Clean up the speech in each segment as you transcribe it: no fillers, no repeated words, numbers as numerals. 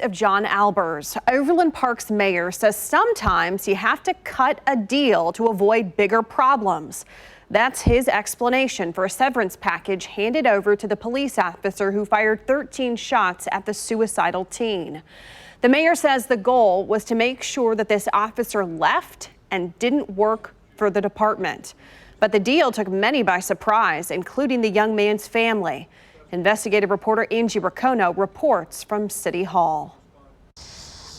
Of John Albers, Overland Park's mayor says sometimes you have to cut a deal to avoid bigger problems. That's his explanation for a severance package handed over to the police officer who fired 13 shots at the suicidal teen. The mayor says the goal was to make sure that this officer left and didn't work for the department. But the deal took many by surprise, including the young man's family. Investigative reporter Angie Racono reports from City Hall.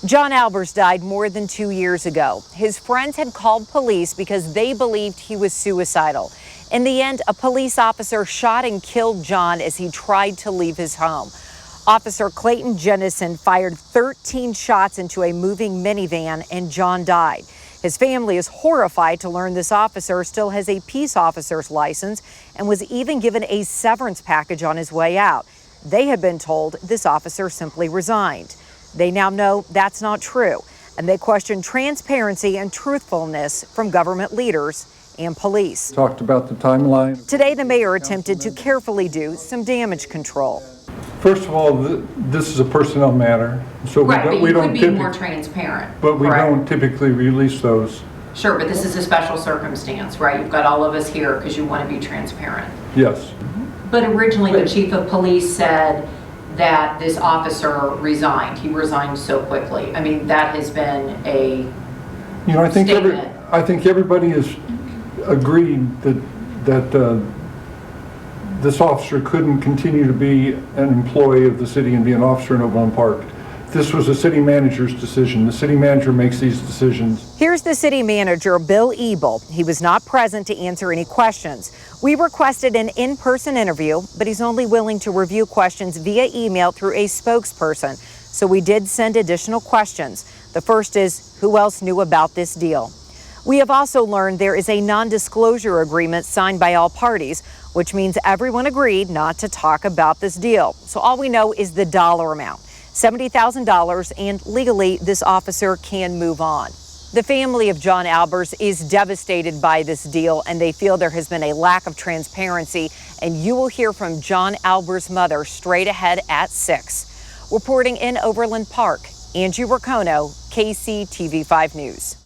John Albers died more than 2 years ago. His friends had called police because they believed he was suicidal. In the end, a police officer shot and killed John as he tried to leave his home. Officer Clayton Jennison fired 13 shots into a moving minivan and John died. His family is horrified to learn this officer still has a peace officer's license and was even given a severance package on his way out. They had been told this officer simply resigned. They now know that's not true, and they question transparency and truthfulness from government leaders and police. Talked about the timeline. Today, the mayor attempted to carefully do some damage control. First of all, this is a personnel matter, so we don't be more transparent. But we don't typically release those. Sure, but this is a special circumstance, right? You've got all of us here because you want to be transparent. Yes. But originally, the chief of police said that this officer resigned. He resigned so quickly. I mean, that has been a I think statement. I think everybody has agreed that this officer couldn't continue to be an employee of the city and be an officer in Overland Park. This was a city manager's decision. The city manager makes these decisions. Here's the city manager, Bill Ebel. He was not present to answer any questions. We requested an in-person interview, but he's only willing to review questions via email through a spokesperson. So we did send additional questions. The first is, who else knew about this deal? We have also learned there is a non-disclosure agreement signed by all parties, which means everyone agreed not to talk about this deal. So all we know is the dollar amount, $70,000, and legally this officer can move on. The family of John Albers is devastated by this deal, and they feel there has been a lack of transparency, and you will hear from John Albers' mother straight ahead at 6. Reporting in Overland Park, Angie Racono, KCTV5 News.